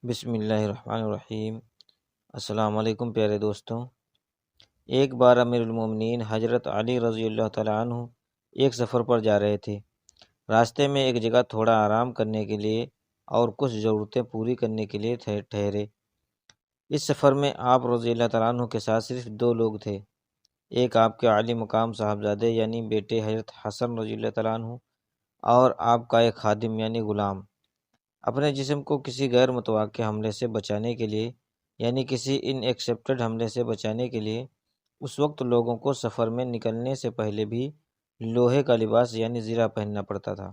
بسم اللہ الرحمن الرحیم۔ السلام علیکم پیارے دوستوں۔ ایک بار امیر المومنین حضرت علی رضی اللہ تعالیٰ عنہ ایک سفر پر جا رہے تھے۔ راستے میں ایک جگہ تھوڑا آرام کرنے کے لیے اور کچھ ضرورتیں پوری کرنے کے لیے ٹھہرے۔ اس سفر میں آپ رضی اللہ تعالیٰ عنہ کے ساتھ صرف دو لوگ تھے، ایک آپ کے عالی مقام صاحبزادے یعنی بیٹے حضرت حسن رضی اللہ تعالیٰ عنہ، اور آپ کا ایک خادم یعنی غلام۔ اپنے جسم کو کسی غیر متوقع حملے سے بچانے کے لیے یعنی کسی ان ایکسپیکٹڈ حملے سے بچانے کے لیے اس وقت لوگوں کو سفر میں نکلنے سے پہلے بھی لوہے کا لباس یعنی زرہ پہننا پڑتا تھا۔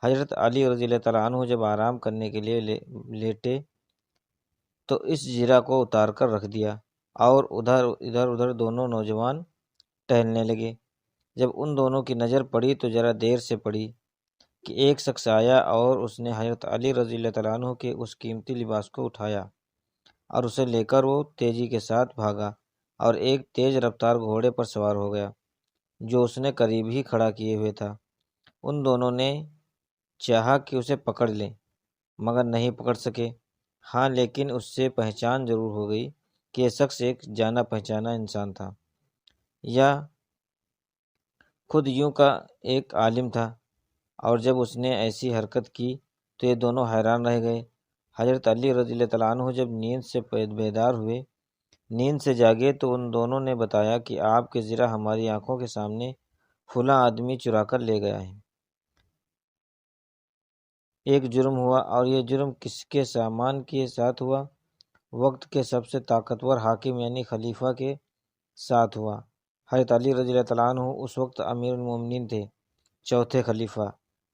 حضرت علی رضی اللہ تعالیٰ عنہ جب آرام کرنے کے لیے لیٹے تو اس زرہ کو اتار کر رکھ دیا اور ادھر دونوں نوجوان ٹہلنے لگے۔ جب ان دونوں کی نظر پڑی تو ذرا دیر سے پڑی کہ ایک شخص آیا اور اس نے حضرت علی رضی اللہ تعالیٰ عنہ کے اس قیمتی لباس کو اٹھایا اور اسے لے کر وہ تیزی کے ساتھ بھاگا اور ایک تیز رفتار گھوڑے پر سوار ہو گیا جو اس نے قریب ہی کھڑا کیے ہوئے تھا۔ ان دونوں نے چاہا کہ اسے پکڑ لیں مگر نہیں پکڑ سکے۔ ہاں، لیکن اس سے پہچان ضرور ہو گئی کہ یہ شخص ایک جانا پہچانا انسان تھا یا خود یوں کا ایک عالم تھا، اور جب اس نے ایسی حرکت کی تو یہ دونوں حیران رہ گئے۔ حضرت علی رضی اللہ تعالیٰ عنہ جب نیند سے بیدار ہوئے، نیند سے جاگے تو ان دونوں نے بتایا کہ آپ کے زرہ ہماری آنکھوں کے سامنے فلاں آدمی چرا کر لے گیا ہے۔ ایک جرم ہوا، اور یہ جرم کس کے سامان کے ساتھ ہوا؟ وقت کے سب سے طاقتور حاکم یعنی خلیفہ کے ساتھ ہوا۔ حضرت علی رضی اللہ تعالیٰ عنہ اس وقت امیر المومنین تھے، چوتھے خلیفہ،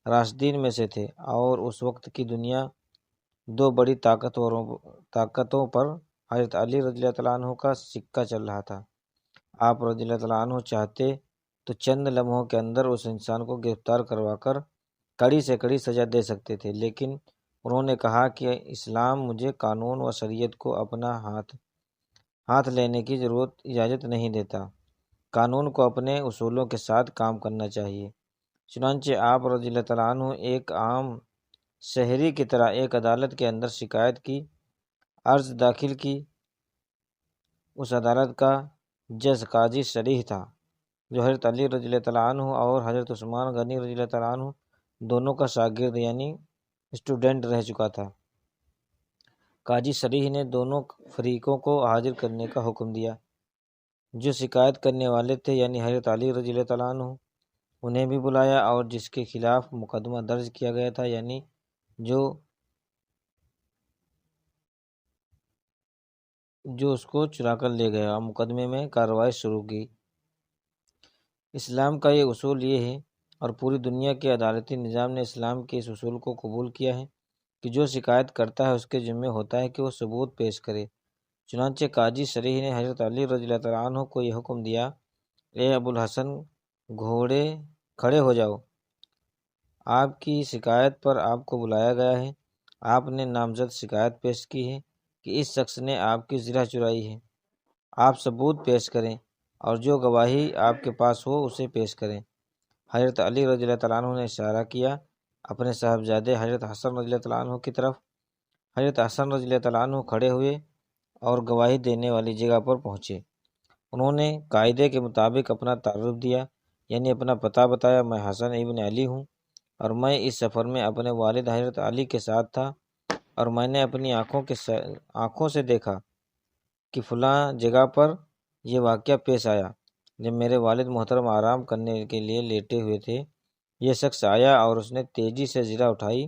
راشدین میں سے تھے، اور اس وقت کی دنیا دو بڑی طاقتوں پر حضرت علی رضی اللہ تعالیٰ عنہ کا سکہ چل رہا تھا۔ آپ رضی اللہ تعالیٰ عنہ چاہتے تو چند لمحوں کے اندر اس انسان کو گرفتار کروا کر کڑی سے کڑی سزا دے سکتے تھے، لیکن انہوں نے کہا کہ اسلام مجھے قانون و شریعت کو اپنا ہاتھ لینے کی اجازت نہیں دیتا۔ قانون کو اپنے اصولوں کے ساتھ کام کرنا چاہیے۔ چنانچہ آپ رضی اللہ تعالیٰ عنہ ایک عام شہری کی طرح ایک عدالت کے اندر شکایت کی عرض داخل کی۔ اس عدالت کا جج قاضی شریح تھا جو حضرت علی رضی اللہ تعالیٰ عنہ اور حضرت عثمان غنی رضی اللہ تعالیٰ عنہ دونوں کا شاگرد یعنی اسٹوڈنٹ رہ چکا تھا۔ قاضی شریح نے دونوں فریقوں کو حاضر کرنے کا حکم دیا۔ جو شکایت کرنے والے تھے یعنی حضرت علی رضی اللہ تعالیٰ عنہ، انہیں بھی بلایا، اور جس کے خلاف مقدمہ درج کیا گیا تھا یعنی جو اس کو چرا کر لے گیا، مقدمے میں کارروائی شروع کی۔ اسلام کا یہ اصول یہ ہے، اور پوری دنیا کے عدالتی نظام نے اسلام کے اس اصول کو قبول کیا ہے کہ جو شکایت کرتا ہے اس کے ذمہ ہوتا ہے کہ وہ ثبوت پیش کرے۔ چنانچہ قاضی شریح نے حضرت علی رضی اللہ تعالیٰ عنہ کو یہ حکم دیا، اے ابو الحسن، گھوڑے کھڑے ہو جاؤ، آپ کی شکایت پر آپ کو بلایا گیا ہے۔ آپ نے نامزد شکایت پیش کی ہے کہ اس شخص نے آپ کی زرہ چرائی ہے۔ آپ ثبوت پیش کریں اور جو گواہی آپ کے پاس ہو اسے پیش کریں۔ حضرت علی رضی اللہ تعالیٰ عنہ نے اشارہ کیا اپنے صاحبزادے حضرت حسن رضی اللہ تعالیٰ عنہ کی طرف۔ حضرت حسن رضی اللہ تعالیٰ عنہ کھڑے ہوئے اور گواہی دینے والی جگہ پر پہنچے۔ انہوں نے قاعدے کے مطابق اپنا تعارف دیا یعنی اپنا پتہ بتایا، میں حسن ابن علی ہوں اور میں اس سفر میں اپنے والد حضرت علی کے ساتھ تھا، اور میں نے اپنی آنکھوں سے دیکھا کہ فلاں جگہ پر یہ واقعہ پیش آیا۔ جب میرے والد محترم آرام کرنے کے لیے لیٹے ہوئے تھے، یہ شخص آیا اور اس نے تیزی سے زرہ اٹھائی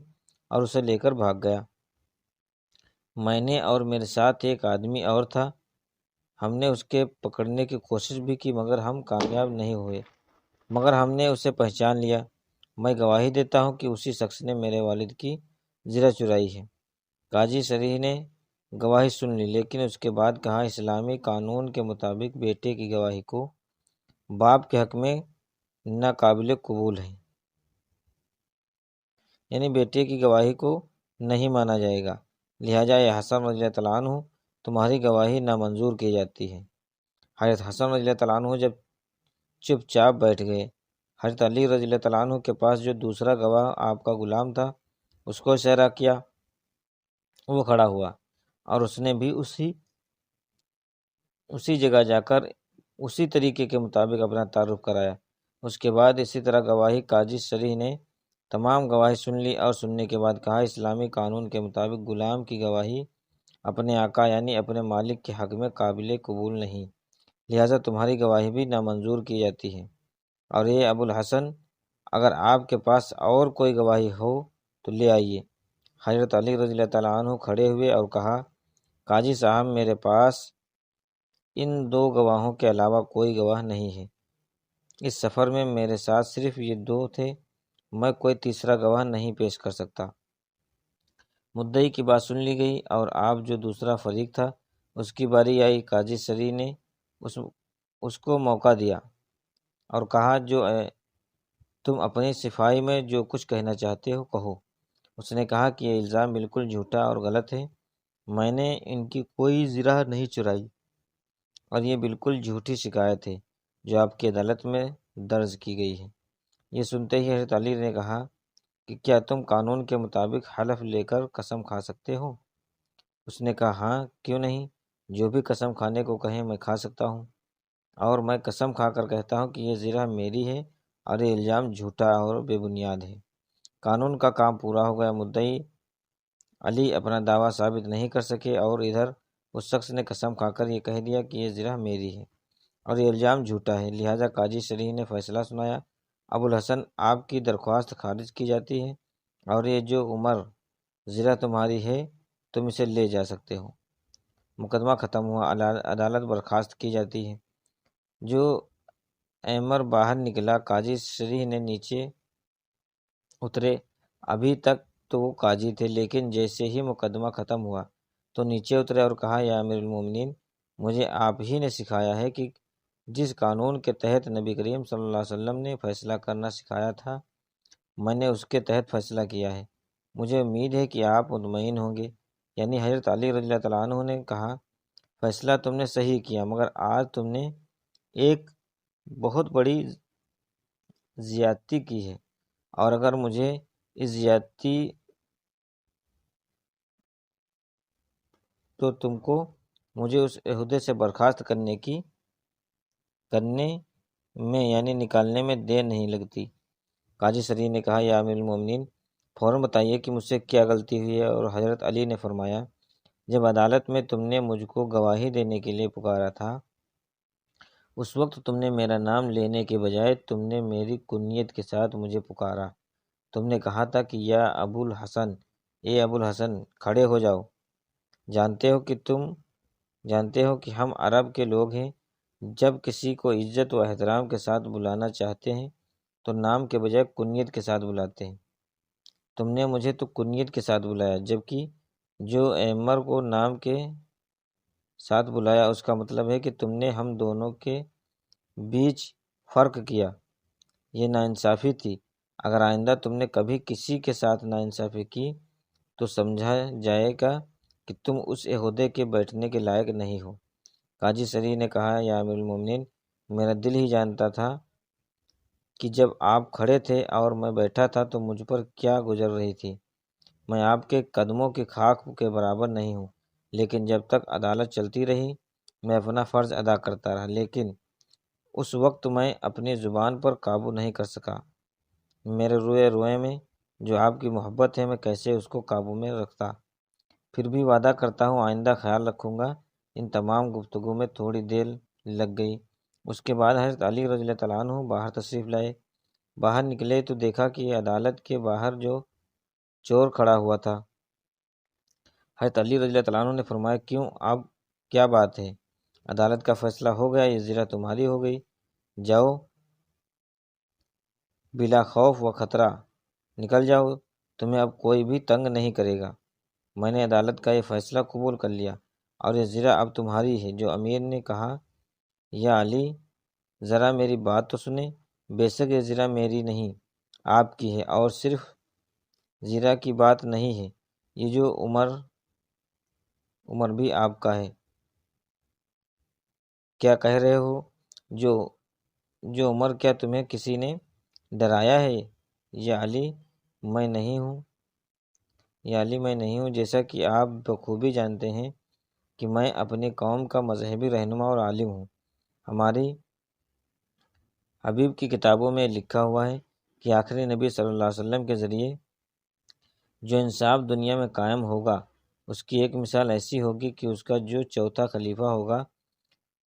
اور اسے لے کر بھاگ گیا۔ میں نے اور میرے ساتھ ایک آدمی اور تھا، ہم نے اس کے پکڑنے کی کوشش بھی کی مگر ہم کامیاب نہیں ہوئے، مگر ہم نے اسے پہچان لیا۔ میں گواہی دیتا ہوں کہ اسی شخص نے میرے والد کی زرہ چرائی ہے۔ قاضی شریح نے گواہی سن لی، لیکن اس کے بعد کہا، اسلامی قانون کے مطابق بیٹے کی گواہی کو باپ کے حق میں ناقابل قبول ہے، یعنی بیٹے کی گواہی کو نہیں مانا جائے گا، لہٰذا یہ حسن رضی اللہ تعالیٰ عنہ تمہاری گواہی نامنظور کی جاتی ہے۔ حضرت حسن رضی اللہ تعالیٰ عنہ جب چپ چاپ بیٹھ گئے، حضرت علی رضی اللہ تعالیٰ عنہ کے پاس جو دوسرا گواہ آپ کا غلام تھا اس کو اشارہ کیا وہ کھڑا ہوا اور اس نے بھی اسی جگہ جا کر اسی طریقے کے مطابق اپنا تعارف کرایا۔ اس کے بعد اسی طرح گواہی قاضی شرح نے تمام گواہی سن لی اور سننے کے بعد کہا، اسلامی قانون کے مطابق غلام کی گواہی اپنے آقا یعنی اپنے مالک کے حق میں قابل قبول نہیں، لہٰذا تمہاری گواہی بھی نامنظور کی جاتی ہے۔ اور یہ ابو الحسن، اگر آپ کے پاس اور کوئی گواہی ہو تو لے آئیے۔ حضرت علی رضی اللہ تعالیٰ عنہ کھڑے ہوئے اور کہا، قاضی صاحب، میرے پاس ان دو گواہوں کے علاوہ کوئی گواہ نہیں ہے۔ اس سفر میں میرے ساتھ صرف یہ دو تھے، میں کوئی تیسرا گواہ نہیں پیش کر سکتا۔ مدعی کی بات سن لی گئی اور آپ جو دوسرا فریق تھا اس کی باری آئی۔ قاضی شرح نے اس کو موقع دیا اور کہا، تم اپنی صفائی میں جو کچھ کہنا چاہتے ہو کہو۔ اس نے کہا کہ یہ الزام بالکل جھوٹا اور غلط ہے، میں نے ان کی کوئی زرہ نہیں چرائی اور یہ بالکل جھوٹی شکایت ہے جو آپ کی عدالت میں درج کی گئی ہے۔ یہ سنتے ہی حضرت علی نے کہا کہ کیا تم قانون کے مطابق حلف لے کر قسم کھا سکتے ہو؟ اس نے کہا، ہاں، کیوں نہیں، جو بھی قسم کھانے کو کہیں میں کھا سکتا ہوں، اور میں قسم کھا کر کہتا ہوں کہ یہ زرہ میری ہے اور یہ الزام جھوٹا اور بے بنیاد ہے۔ قانون کا کام پورا ہو گیا۔ مدعی علی اپنا دعویٰ ثابت نہیں کر سکے اور ادھر اس شخص نے قسم کھا کر یہ کہہ دیا کہ یہ زرہ میری ہے اور یہ الزام جھوٹا ہے، لہٰذا قاضی شرح نے فیصلہ سنایا، ابو الحسن، آپ کی درخواست خارج کی جاتی ہے اور یہ جو عمر زرہ تمہاری ہے تم اسے لے جا سکتے ہو۔ مقدمہ ختم ہوا، عدالت برخاست کی جاتی ہے۔ جو ایمر باہر نکلا، قاضی شرح نے نیچے اترے۔ ابھی تک تو وہ قاضی تھے، لیکن جیسے ہی مقدمہ ختم ہوا تو نیچے اترے اور کہا، یا امیر المومنین، مجھے آپ ہی نے سکھایا ہے کہ جس قانون کے تحت نبی کریم صلی اللہ علیہ وسلم نے فیصلہ کرنا سکھایا تھا، میں نے اس کے تحت فیصلہ کیا ہے۔ مجھے امید ہے کہ آپ مطمئن ہوں گے۔ یعنی حضرت علی رضی اللہ تعالیٰ عنہ نے کہا، فیصلہ تم نے صحیح کیا، مگر آج تم نے ایک بہت بڑی زیادتی کی ہے، اور اگر مجھے اس زیادتی تو تم کو مجھے اس عہدے سے برخاست کرنے میں یعنی نکالنے میں دیر نہیں لگتی۔ قاضی شرح نے کہا، یا امیر المومنین، فوراً بتائیے کہ مجھ سے کیا غلطی ہوئی ہے۔ اور حضرت علی نے فرمایا، جب عدالت میں تم نے مجھ کو گواہی دینے کے لیے پکارا تھا، اس وقت تم نے میرا نام لینے کے بجائے تم نے میری کنیت کے ساتھ مجھے پکارا۔ تم نے کہا تھا کہ یا ابو الحسن، اے ابو الحسن، کھڑے ہو جاؤ۔ جانتے ہو کہ ہم عرب کے لوگ ہیں، جب کسی کو عزت و احترام کے ساتھ بلانا چاہتے ہیں تو نام کے بجائے کنیت کے ساتھ بلاتے ہیں۔ تم نے مجھے تو کنیت کے ساتھ بلایا، جبکہ جو ایمر کو نام کے ساتھ بلایا اس کا مطلب ہے کہ تم نے ہم دونوں کے بیچ فرق کیا۔ یہ ناانصافی تھی۔ اگر آئندہ تم نے کبھی کسی کے ساتھ ناانصافی کی تو سمجھا جائے گا کہ تم اس عہدے کے بیٹھنے کے لائق نہیں ہو۔ قاضی شرح نے کہا، یا امیر المومنین، میرا دل ہی جانتا تھا کہ جب آپ کھڑے تھے اور میں بیٹھا تھا تو مجھ پر کیا گزر رہی تھی۔ میں آپ کے قدموں کی خاک کے برابر نہیں ہوں، لیکن جب تک عدالت چلتی رہی میں اپنا فرض ادا کرتا رہا، لیکن اس وقت میں اپنی زبان پر قابو نہیں کر سکا۔ میرے روئے میں جو آپ کی محبت ہے، میں کیسے اس کو قابو میں رکھتا۔ پھر بھی وعدہ کرتا ہوں آئندہ خیال رکھوں گا۔ ان تمام گفتگو میں تھوڑی دیر لگ گئی۔ اس کے بعد حضرت علی رضی اللہ تعالیٰ عنہ باہر تشریف لائے۔ باہر نکلے تو دیکھا کہ عدالت کے باہر جو چور کھڑا ہوا تھا۔ حضرت علی رضی اللہ تعالیٰ عنہ نے فرمایا، کیوں، اب کیا بات ہے؟ عدالت کا فیصلہ ہو گیا، یہ زرہ تمہاری ہو گئی، جاؤ بلا خوف و خطرہ، نکل جاؤ، تمہیں اب کوئی بھی تنگ نہیں کرے گا۔ میں نے عدالت کا یہ فیصلہ قبول کر لیا اور یہ زرہ اب تمہاری ہے۔ جو امیر نے کہا، یا علی، ذرا میری بات تو سنیں، بے شک یہ زرہ میری نہیں، آپ کی ہے، اور صرف زرہ کی بات نہیں ہے، یہ جو عمر بھی آپ کا ہے۔ کیا کہہ رہے ہو؟ جو عمر، کیا تمہیں کسی نے ڈرایا ہے؟ یا علی، میں نہیں ہوں، یا علی میں نہیں ہوں، جیسا کہ آپ بخوبی جانتے ہیں کہ میں اپنی قوم کا مذہبی رہنما اور عالم ہوں۔ ہماری حبیب کی کتابوں میں لکھا ہوا ہے کہ آخری نبی صلی اللہ علیہ وسلم کے ذریعے جو انصاف دنیا میں قائم ہوگا، اس کی ایک مثال ایسی ہوگی کہ اس کا جو چوتھا خلیفہ ہوگا،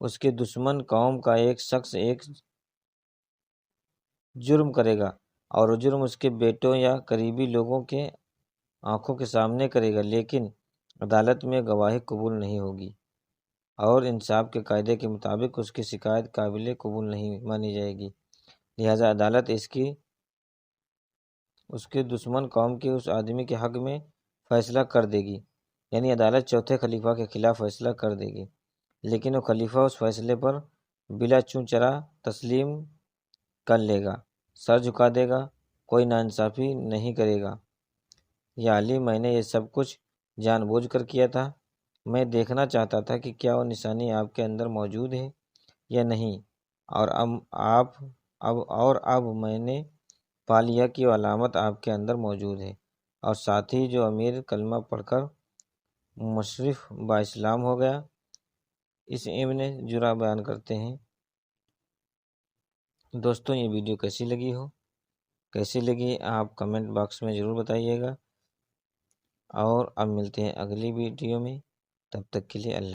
اس کے دشمن قوم کا ایک شخص ایک جرم کرے گا اور وہ جرم اس کے بیٹوں یا قریبی لوگوں کے آنکھوں کے سامنے کرے گا، لیکن عدالت میں گواہی قبول نہیں ہوگی اور انصاف کے قاعدے کے مطابق اس کی شکایت قابل قبول نہیں مانی جائے گی، لہذا عدالت اس کے دشمن قوم کے اس آدمی کے حق میں فیصلہ کر دے گی، یعنی عدالت چوتھے خلیفہ کے خلاف فیصلہ کر دے گی، لیکن وہ خلیفہ اس فیصلے پر بلا چوں چرا تسلیم کر لے گا، سر جھکا دے گا، کوئی ناانصافی نہیں کرے گا۔ یا علی میں نے یہ سب کچھ جان بوجھ کر کیا تھا، میں دیکھنا چاہتا تھا کہ کیا وہ نشانی آپ کے اندر موجود ہے یا نہیں، اور اب میں نے پا لیا کہ وہ علامت آپ کے اندر موجود ہے، اور ساتھ ہی جو امیر کلمہ پڑھ کر مشرف با اسلام ہو گیا۔ اس ابن جرح بیان کرتے ہیں۔ دوستوں یہ ویڈیو کیسی لگی آپ کمنٹ باکس میں ضرور بتائیے گا، اور اب ملتے ہیں اگلی ویڈیو میں، تب تک کے لیے اللہ